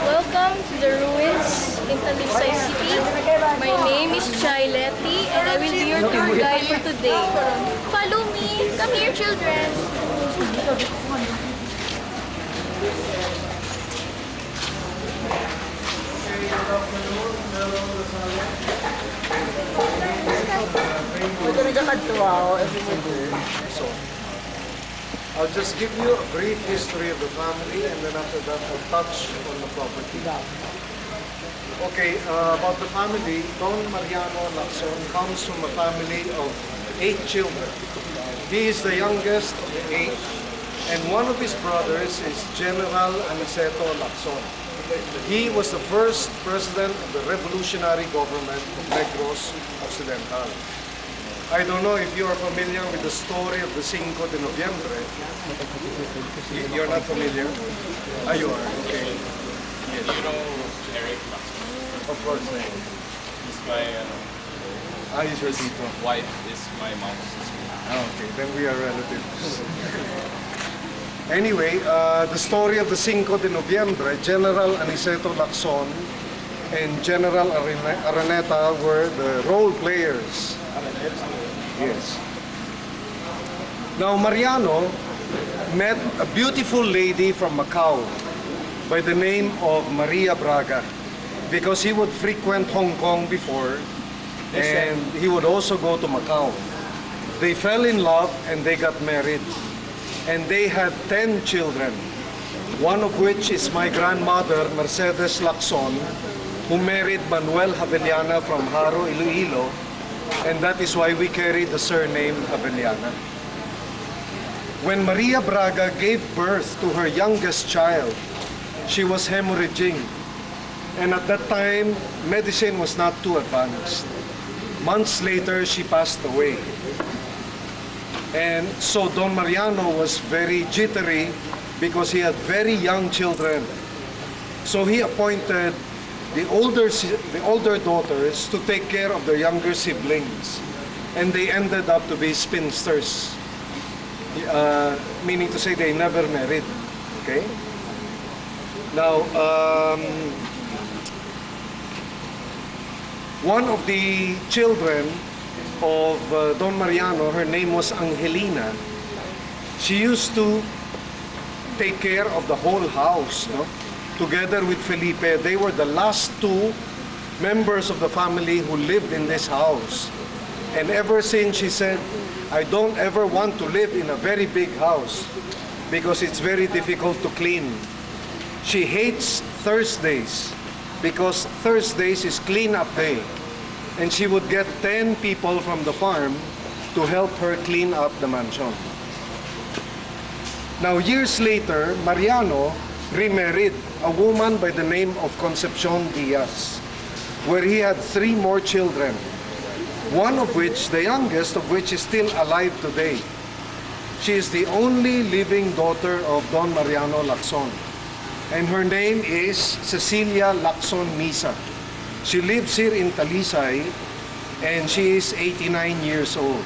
Welcome to the ruins in Talisay City. My name is Salle, and I will be your tour guide for today. Follow me. Come here, children. I'll just give you a brief history of the family, and then after that I'll touch on the property. Okay, about the family, Don Mariano Lacson comes from a family of 8 children. He is the youngest of the 8, and one of his brothers is General Aniceto Lacson. He was the first president of the revolutionary government of Negros Occidental. I don't know if you are familiar with the story of the 5 de Noviembre. You're not familiar? Ah, you are, okay. Yes, you know Eric Lacson? Of course. He's my He's your tito. wife is my mom's sister. Ah, okay, then we are relatives. Anyway, the story of the 5 de Noviembre, General Aniceto Lacson and General Araneta were the role players. Yes. Now, Mariano met a beautiful lady from Macau by the name of Maria Braga, because he would frequent Hong Kong before, and he would also go to Macau. They fell in love and they got married, and they had 10 children, one of which is my grandmother, Mercedes Lacson, who married Manuel Javellana from Haro, Iloilo, and that is why we carry the surname Javellana. When Maria Braga gave birth to her youngest child, she was hemorrhaging, and at that time, medicine was not too advanced. Months later, she passed away. And so Don Mariano was very jittery because he had very young children. So he appointed the older daughters to take care of their younger siblings, and they ended up to be spinsters, meaning to say they never married. Okay. Now, one of the children of Don Mariano, her name was Angelina. She used to take care of the whole house, no? Together with Felipe. They were the last 2 members of the family who lived in this house. And ever since, she said, I don't ever want to live in a very big house. because it's very difficult to clean. She hates Thursdays because Thursdays is clean-up day. And she would get 10 people from the farm to help her clean up the mansion. Now, years later, Mariano remarried a woman by the name of Concepcion Diaz, where he had 3 more children, one of which, the youngest of which, is still alive today. She is the only living daughter of Don Mariano Lacson, and her name is Cecilia Lacson Misa. She lives here in Talisay, and she is 89 years old.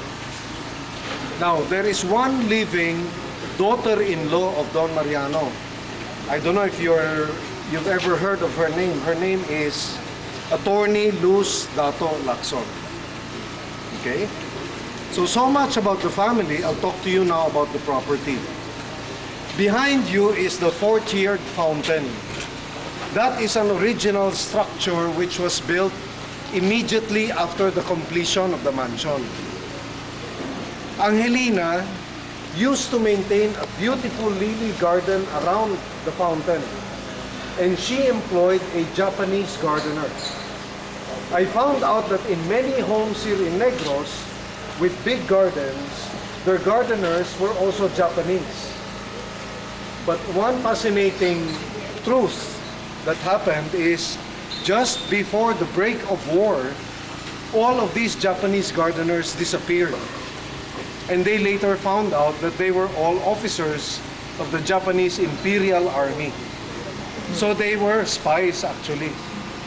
Now, there is one living daughter-in-law of Don Mariano. I don't know if you've ever heard of her name. Her name is Attorney Luz Dato Lacson. Okay? So much about the family. I'll talk to you now about the property. Behind you is the 4-tiered fountain. That is an original structure which was built immediately after the completion of the mansion. Angelina used to maintain a beautiful lily garden around the fountain, and she employed a Japanese gardener. I found out that in many homes here in Negros with big gardens, their gardeners were also Japanese. But one fascinating truth that happened is just before the break of war, all of these Japanese gardeners disappeared. And they later found out that they were all officers of the Japanese Imperial Army. So they were spies actually.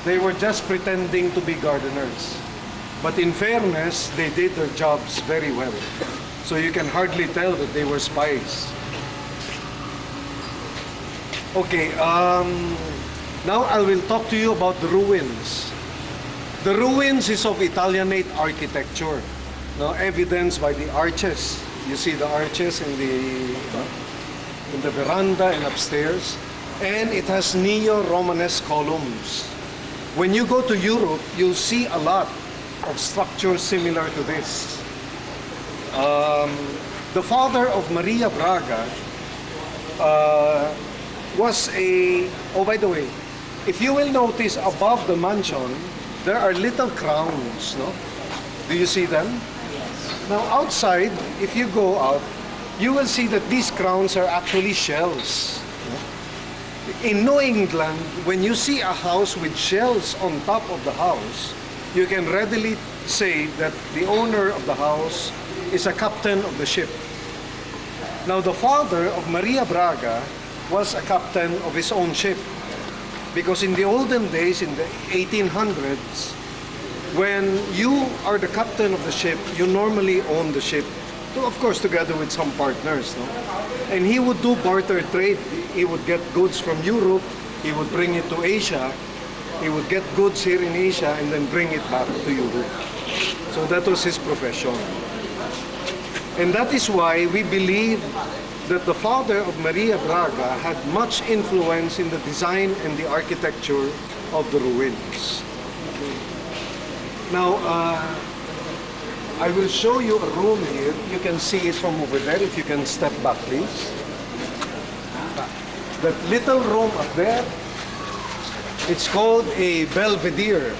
They were just pretending to be gardeners. But in fairness, they did their jobs very well. So you can hardly tell that they were spies. Okay, now I will talk to you about the ruins. The ruins is of Italianate architecture. Now, evidenced by the arches. You see the arches in the veranda and upstairs. And it has neo-Romanesque columns. When you go to Europe, you'll see a lot of structures similar to this. The father of Maria Braga was a... Oh, by the way, if you will notice above the mansion, there are little crowns, no? Do you see them? Now outside, if you go out, you will see that these crowns are actually shells. In New England, when you see a house with shells on top of the house, you can readily say that the owner of the house is a captain of the ship. Now the father of Maria Braga was a captain of his own ship. Because in the olden days, in the 1800s, when you are the captain of the ship, you normally own the ship, of course together with some partners. No? And he would do barter trade. He would get goods from Europe, he would bring it to Asia, he would get goods here in Asia and then bring it back to Europe. So that was his profession. And that is why we believe that the father of Maria Braga had much influence in the design and the architecture of the ruins. Now, I will show you a room here. You can see it from over there. If you can step back, please. That little room up there, it's called a belvedere.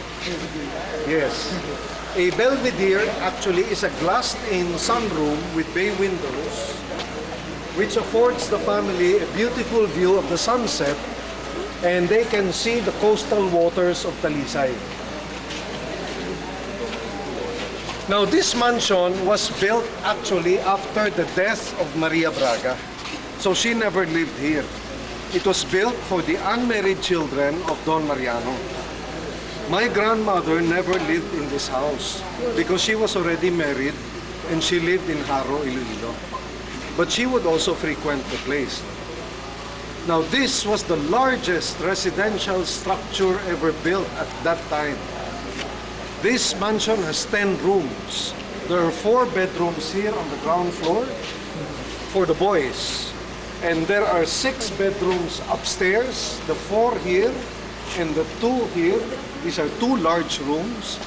Yes. A belvedere actually is a glassed-in sunroom with bay windows, which affords the family a beautiful view of the sunset, and they can see the coastal waters of Talisay. Now, this mansion was built actually after the death of Maria Braga. So she never lived here. It was built for the unmarried children of Don Mariano. My grandmother never lived in this house because she was already married and she lived in Haro, Iloilo. But she would also frequent the place. Now, this was the largest residential structure ever built at that time. This mansion has 10 rooms. There are 4 bedrooms here on the ground floor for the boys. And there are 6 bedrooms upstairs, the 4 here and the 2 here. These are 2 large rooms,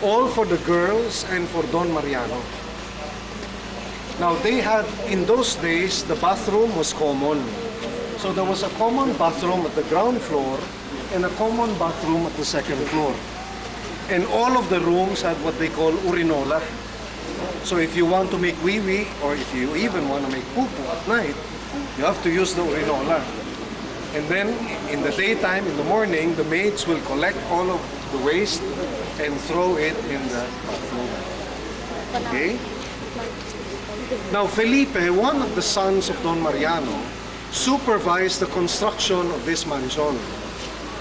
all for the girls and for Don Mariano. Now they had, in those days, the bathroom was common. So there was a common bathroom at the ground floor and a common bathroom at the second floor. And all of the rooms had what they call urinola. So if you want to make wee-wee, or if you even want to make poo-poo at night, you have to use the urinola. And then in the daytime, in the morning, the maids will collect all of the waste and throw it in the bathroom. Okay? Now Felipe, one of the sons of Don Mariano, supervised the construction of this mansion.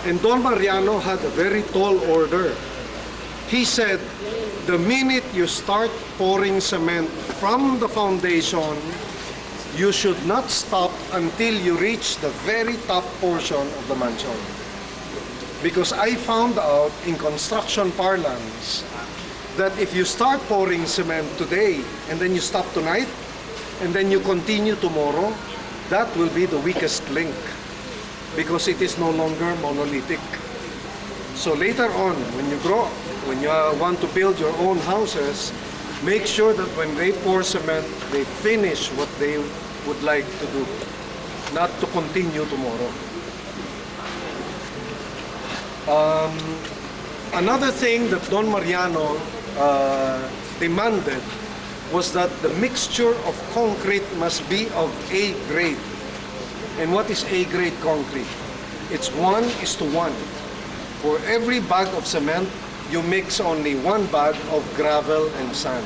And Don Mariano had a very tall order. He said, the minute you start pouring cement from the foundation, you should not stop until you reach the very top portion of the mansion. Because I found out in construction parlance that if you start pouring cement today and then you stop tonight and then you continue tomorrow, that will be the weakest link because it is no longer monolithic. So later on, when you want to build your own houses, make sure that when they pour cement, they finish what they would like to do, not to continue tomorrow. Another thing that Don Mariano demanded was that the mixture of concrete must be of A grade. And what is A grade concrete? It's 1:1. For every bag of cement, you mix only 1 bag of gravel and sand.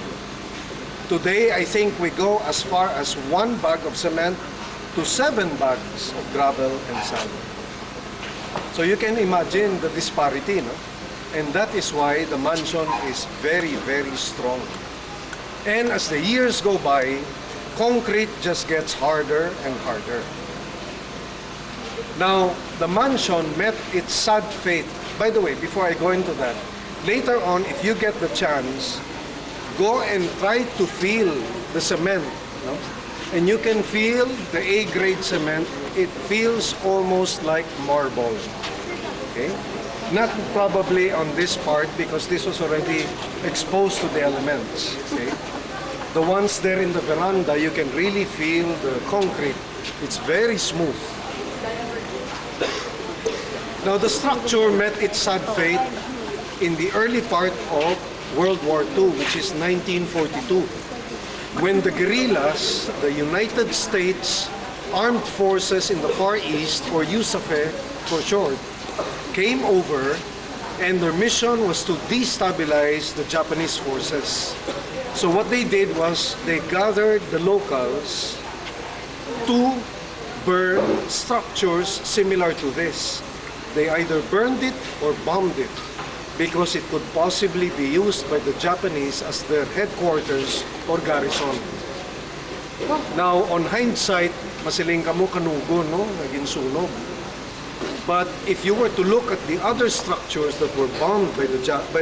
Today, I think we go as far as 1 bag of cement to 7 bags of gravel and sand. So you can imagine the disparity, no? And that is why the mansion is very, very strong. And as the years go by, concrete just gets harder and harder. Now, the mansion met its sad fate. By the way, before I go into that, later on, if you get the chance, go and try to feel the cement. No? And you can feel the A-grade cement. It feels almost like marble. Okay? Not probably on this part because this was already exposed to the elements. Okay? The ones there in the veranda, you can really feel the concrete. It's very smooth. Now the structure met its sad fate in the early part of World War II, which is 1942, when the guerrillas, the United States Armed Forces in the Far East, or USAFE for short, came over, and their mission was to destabilize the Japanese forces. So what they did was they gathered the locals to burn structures similar to this. They either burned it or bombed it because it could possibly be used by the Japanese as their headquarters or garrison. Now, on hindsight, masiling kamo kanugo, no? Naging sunog. But if you were to look at the other structures that were bombed by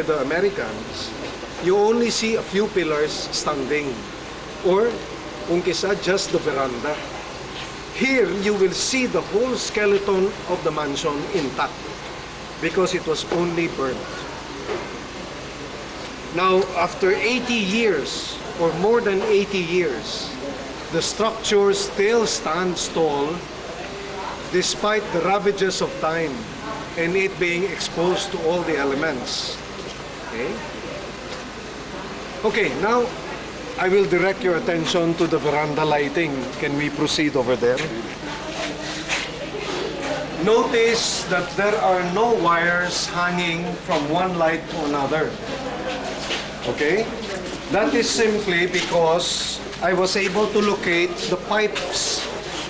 the Americans, you only see a few pillars standing, or kung kisa, just the veranda. Here, you will see the whole skeleton of the mansion intact because it was only burnt. Now, after 80 years, or more than 80 years, the structure still stands tall despite the ravages of time and it being exposed to all the elements. Okay? Okay, now I will direct your attention to the veranda lighting. Can we proceed over there? Notice that there are no wires hanging from one light to another. Okay? That is simply because I was able to locate the pipes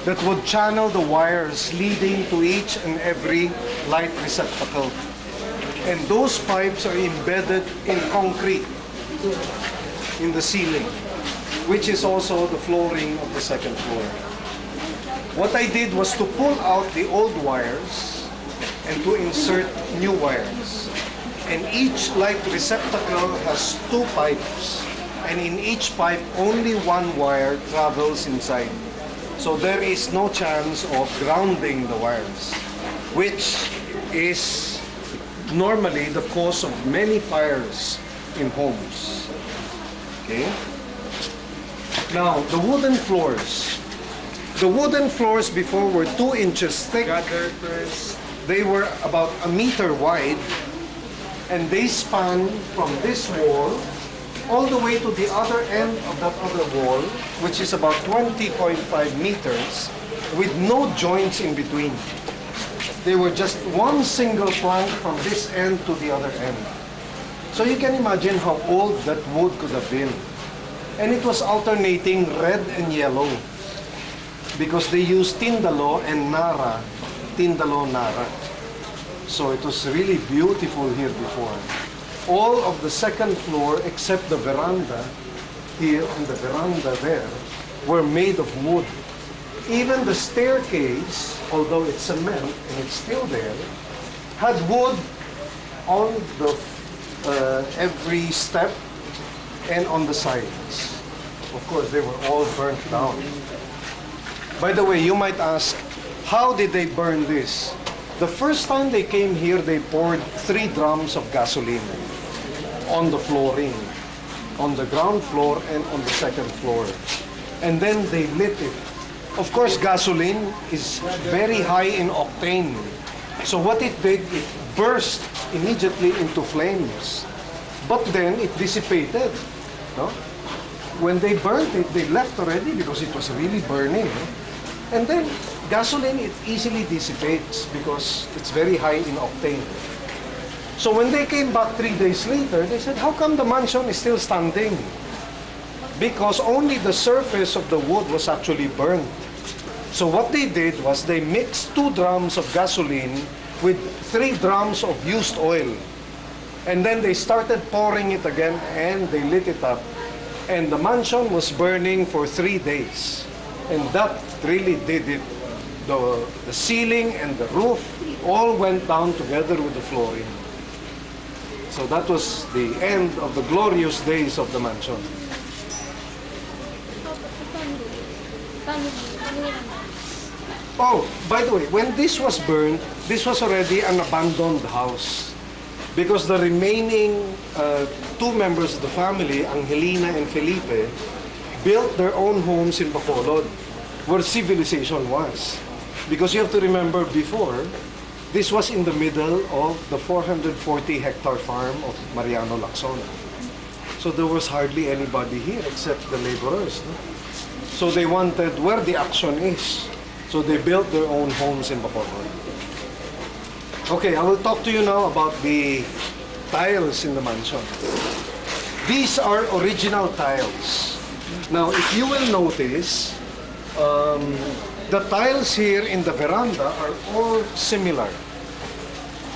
that would channel the wires leading to each and every light receptacle. And those pipes are embedded in concrete in the ceiling, which is also the flooring of the second floor. What I did was to pull out the old wires and to insert new wires. And each light receptacle has 2 pipes, and in each pipe only 1 wire travels inside. So there is no chance of grounding the wires, which is normally the cause of many fires in homes. Okay? Now, the wooden floors. The wooden floors before were 2 inches thick. They were about 1 meter wide, and they span from this wall all the way to the other end of that other wall, which is about 20.5 meters, with no joints in between. They were just one single plank from this end to the other end. So you can imagine how old that wood could have been. And it was alternating red and yellow because they used tindalo and nara, tindalo nara. So it was really beautiful here before. All of the second floor except the veranda here and the veranda there were made of wood. Even the staircase, although it's cement and it's still there, had wood on the every step and on the sides. Of course, they were all burnt down. By the way, you might ask, how did they burn this? The first time they came here, they poured 3 drums of gasoline on the flooring, on the ground floor and on the second floor. And then they lit it. Of course, gasoline is very high in octane. So what it did, it burst immediately into flames. But then it dissipated. No? When they burnt it, they left already because it was really burning. And then gasoline, it easily dissipates because it's very high in octane. So when they came back 3 days later, they said, how come the mansion is still standing? Because only the surface of the wood was actually burned. So what they did was they mixed 2 drums of gasoline with 3 drums of used oil. And then they started pouring it again and they lit it up. And the mansion was burning for 3 days. And that really did it. The ceiling and the roof all went down together with the flooring. So that was the end of the glorious days of the mansion. Oh, by the way, when this was burned, this was already an abandoned house. Because the remaining 2 members of the family, Angelina and Felipe, built their own homes in Bacolod, where civilization was. Because you have to remember before, this was in the middle of the 440-hectare farm of Mariano Lacson. So there was hardly anybody here except the laborers. No? So they wanted where the action is. So they built their own homes in Bacolod. Okay, I will talk to you now about the tiles in the mansion. These are original tiles. Now, if you will notice, the tiles here in the veranda are all similar.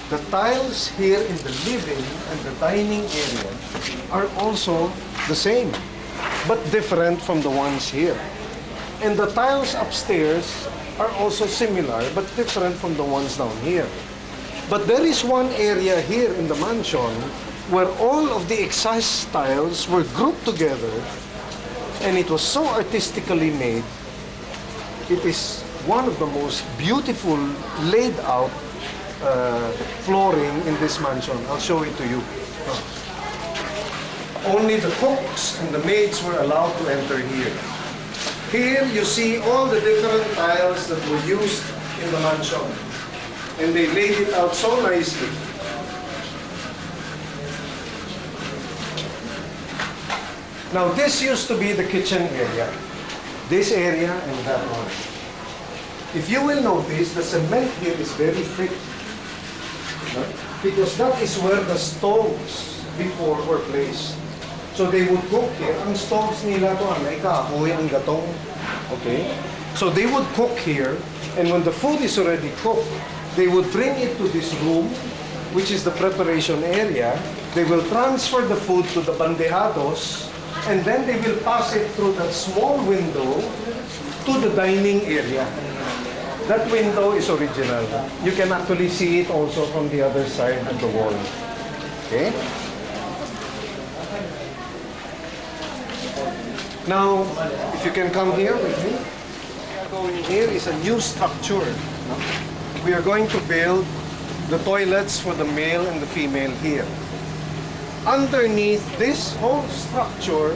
The tiles here in the living and the dining area are also the same, but different from the ones here. And the tiles upstairs are also similar, but different from the ones down here. But there is one area here in the mansion where all of the excess tiles were grouped together, and it was so artistically made. It is one of the most beautiful laid out flooring in this mansion. I'll show it to you. Only the cooks and the maids were allowed to enter here. Here you see all the different tiles that were used in the mansion. And they laid it out so nicely. Now this used to be the kitchen area. This area and that one. If you will notice, the cement here is very thick. Because that is where the stoves before were placed. So they would cook here. Ang stoves nila to, may kahoy ang gatong. Okay? So they would cook here, and when the food is already cooked, they would bring it to this room, which is the preparation area. They will transfer the food to the bandejados, and then they will pass it through that small window to the dining area. That window is original. You can actually see it also from the other side of the wall. Okay? Now, if you can come here with me. Going here is a new structure. We are going to build the toilets for the male and the female here. Underneath this whole structure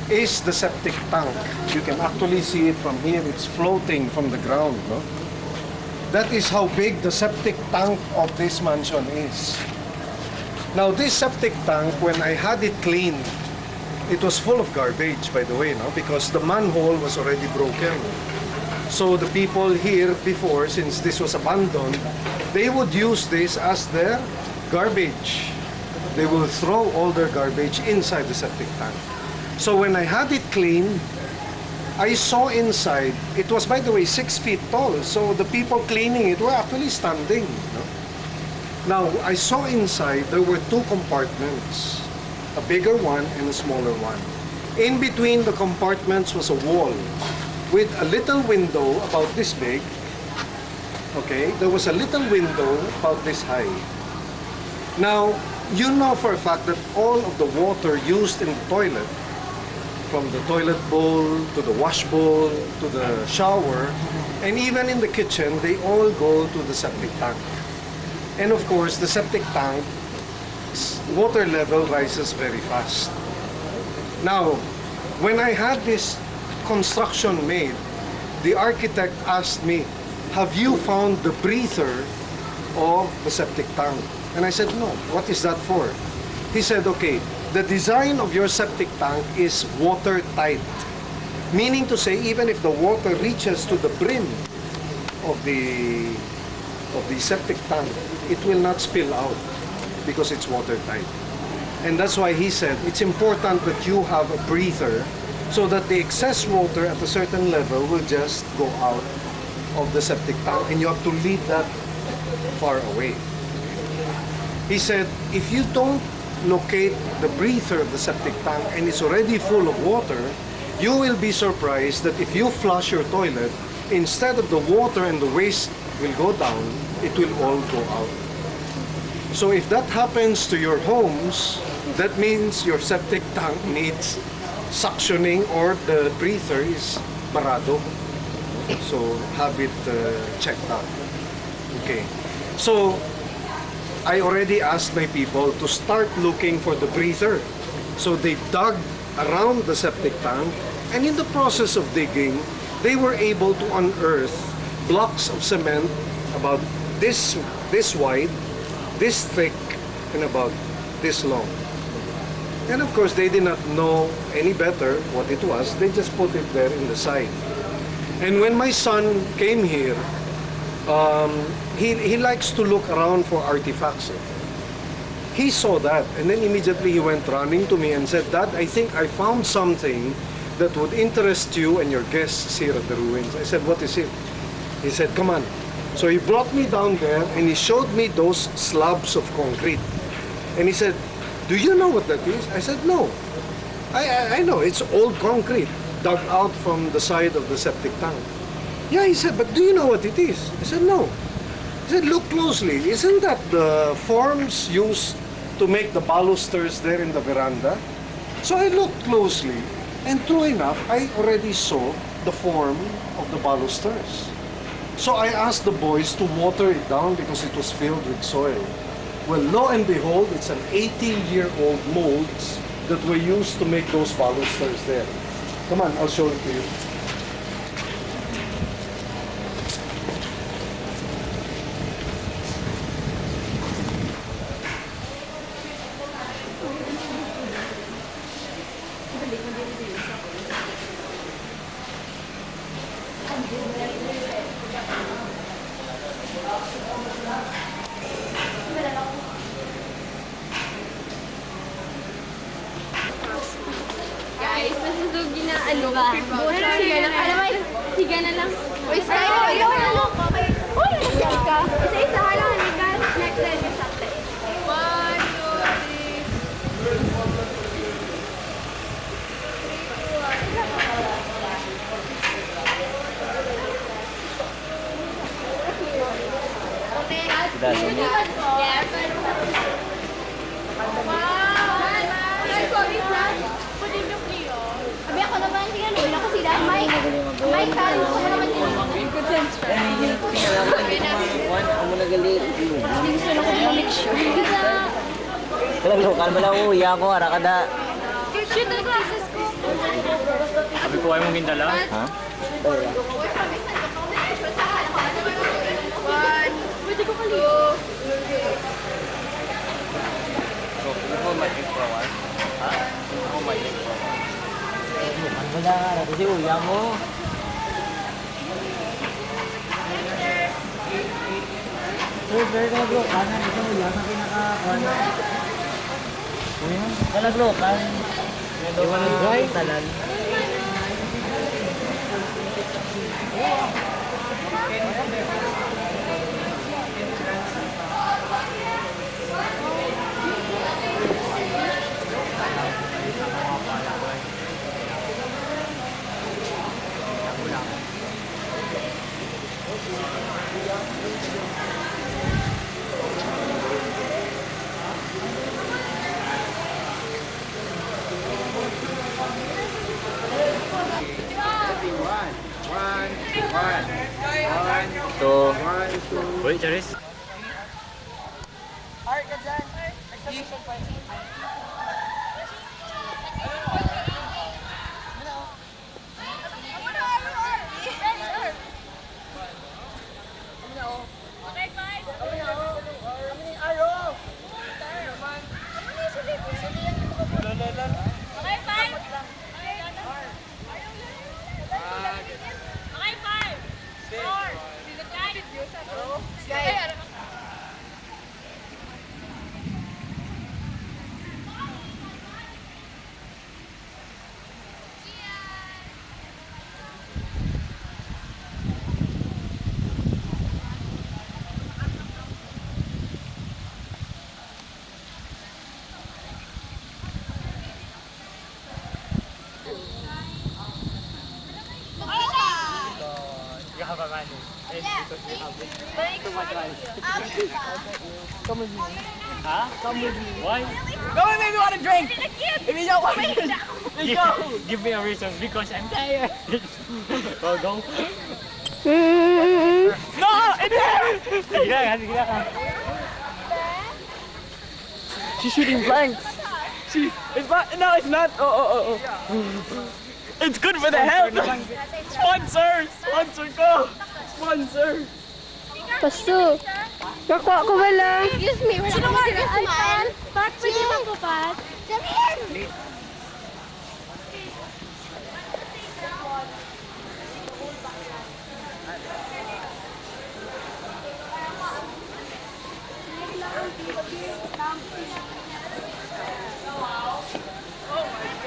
is the septic tank. You can actually see it from here. It's floating from the ground. No? That is how big the septic tank of this mansion is. Now this septic tank, when I had it cleaned, it was full of garbage, by the way, no? Because the manhole was already broken. So the people here before, since this was abandoned, they would use this as their garbage. They will throw all their garbage inside the septic tank. So when I had it cleaned, I saw inside, it was, by the way, 6 feet tall. So the people cleaning it were actually standing. No? Now, I saw inside, there were 2 compartments, a bigger one and a smaller one. In between the compartments was a wall with a little window about this big. Okay, there was a little window about this high. Now, you know for a fact that all of the water used in the toilet, from the toilet bowl to the wash bowl to the shower, and even in the kitchen, they all go to the septic tank. And of course, the septic tank water level rises very fast. Now, when I had this construction made, the architect asked me, have you found the breather of the septic tank? And I said, no. What is that for? He said, okay, the design of your septic tank is watertight. Meaning to say, even if the water reaches to the brim of the septic tank, it will not spill out because it's watertight. And that's why he said, it's important that you have a breather so that the excess water at a certain level will just go out of the septic tank, and you have to leave that far away. He said, if you don't locate the breather of the septic tank and it's already full of water, you will be surprised that if you flush your toilet, instead of the water and the waste will go down, it will all go out. So if that happens to your homes, that means your septic tank needs suctioning or the breather is barado. So have it checked out. Okay. So I already asked my people to start looking for the breather. So they dug around the septic tank, and in the process of digging, they were able to unearth blocks of cement about this wide, this thick, and about this long. And of course, they did not know any better what it was. They just put it there in the side. And when my son came here, he likes to look around for artifacts. He saw that, and then immediately he went running to me and said, Dad, I think I found something that would interest you and your guests here at the ruins. I said, what is it? He said, come on. So he brought me down there and he showed me those slabs of concrete. And he said, do you know what that is? I said, no. I know, it's old concrete dug out from the side of the septic tank. Yeah, he said, but do you know what it is? I said, no. He said, look closely. Isn't that the forms used to make the balusters there in the veranda? So I looked closely, and true enough, I already saw the form of the balusters. So I asked the boys to water it down because it was filled with soil. Well, lo and behold, it's an 80-year-old molds that were used to make those balusters there. Come on, I'll show it to you. Guys, nasusugi na ano ba? Higa na. Alam mo, higa na lang. Uy, Sky, higa na lang. Uy, higa ka. Isa-isa ka lang, higa. Next level sa atin. 1, 2, 3. Yes. Abi ako naman siya, no? Ilang ko sila. May talo ko naman din. Ako mo nagalit. Gusto na ko picture. Kalalo, kalma lang uya ako, arakada. Shoot ang glasses ko. Sabi ko ay mong gindala. Ha? One, two. So, hold my drink for a while. Ha? Hold my drink for a while. Bukan mo na. Kasi uya mo. Sir, ka bro. Kanan ito uya sa pinaka-corner. Kala bro, kanan. Iwan ang dry. Talan. So, wait, Charis. You have a manual. And because you have it. Too much money. Come with me. Huh? Come with me. Why? Go and maybe want a drink. If you don't want it, let's go. Give me a reason. Because I'm tired. Go, go. No, it's there. Sige lang, sige lang. She's shooting blanks. No, it's not. Oh. It's good for the health. Sponsor! Sponsor ko! Sponsor! Pasto. Nakuha ko wala. Excuse me, wala ka mag-smile. Pat, pwede bang pupat? Sabihin!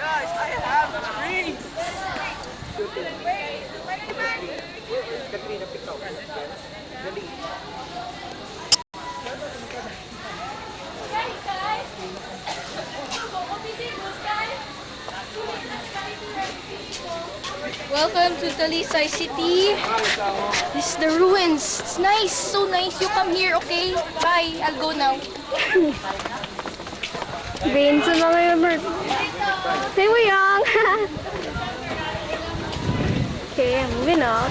Guys, I have drinks! Welcome to Talisay City. This is the ruins. It's nice, so nice. You come here, okay? Bye. I'll go now. Beans sa mga bird. Say we young. Okay, moving up.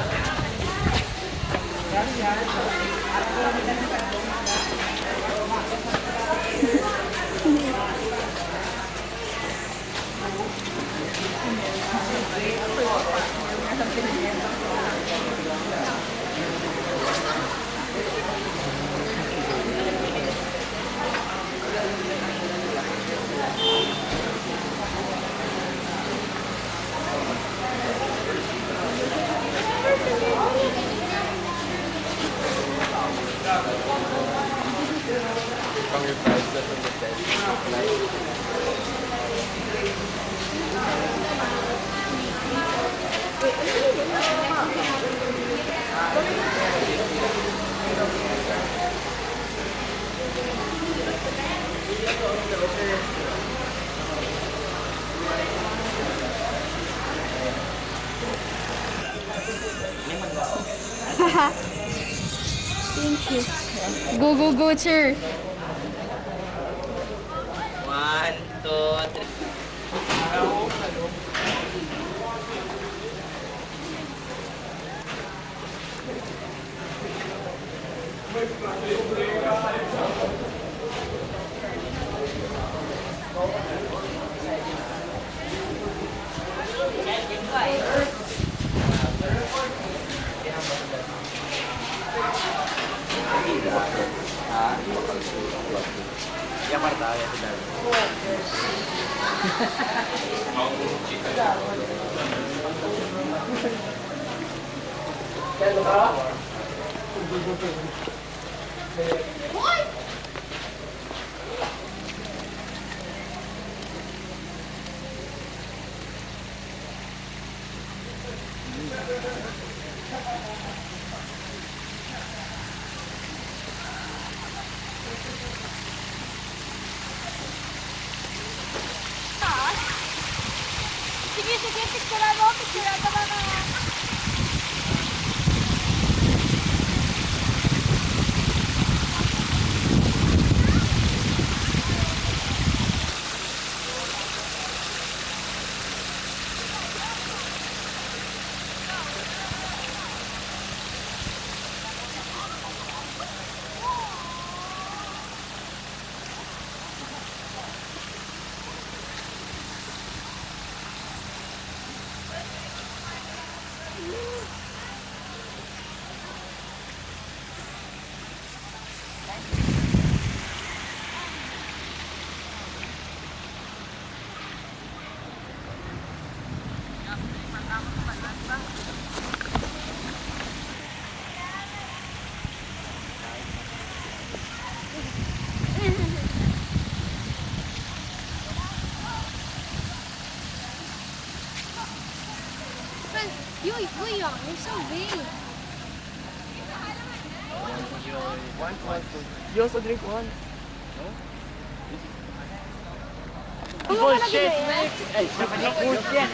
Thank you. Go, go, go, sir. 1, 2, 3. Sige, picture mo ka mga. You're so big. You also drink one. Bullshit, man! Ay, bullshit!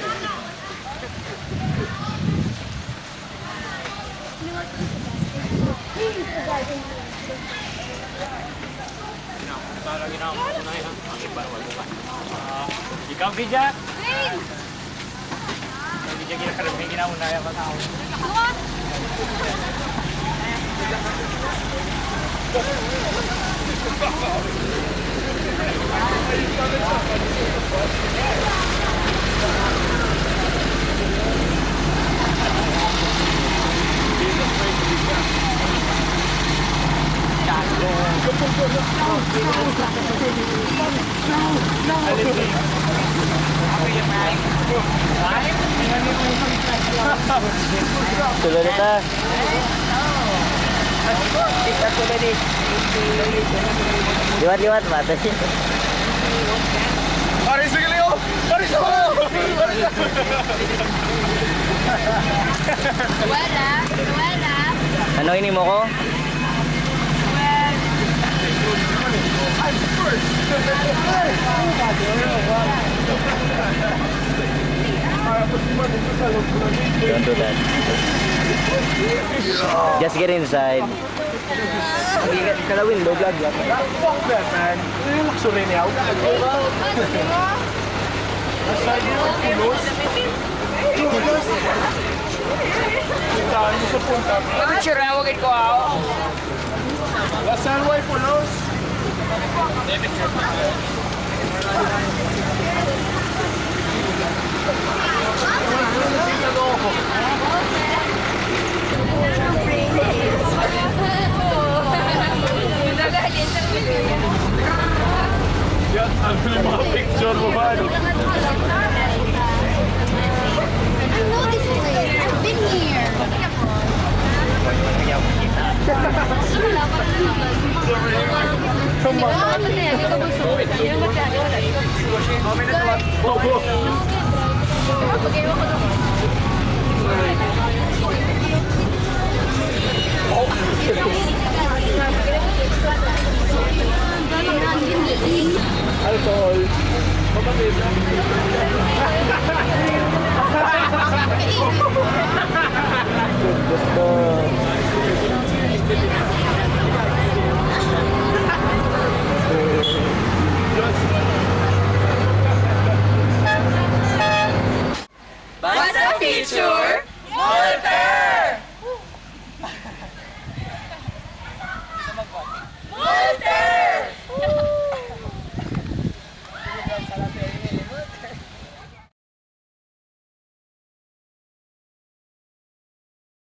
Ikaw, Bija? Green! Bija, may ginauna yung mga tao. Tuloy na. Liwat-liwat mata. Paris sige Leo! Paris ako! Wala. Ano ini mo ko? Don't do that. Just get inside. Kada window vlog lang. Fuck that, man! Luxury niya. Picture na wagid ko ako. Lasan way pulos. Yan, ano yung mga picture mo ba? I know this place. I've been here. Come Alcohol. Gusto.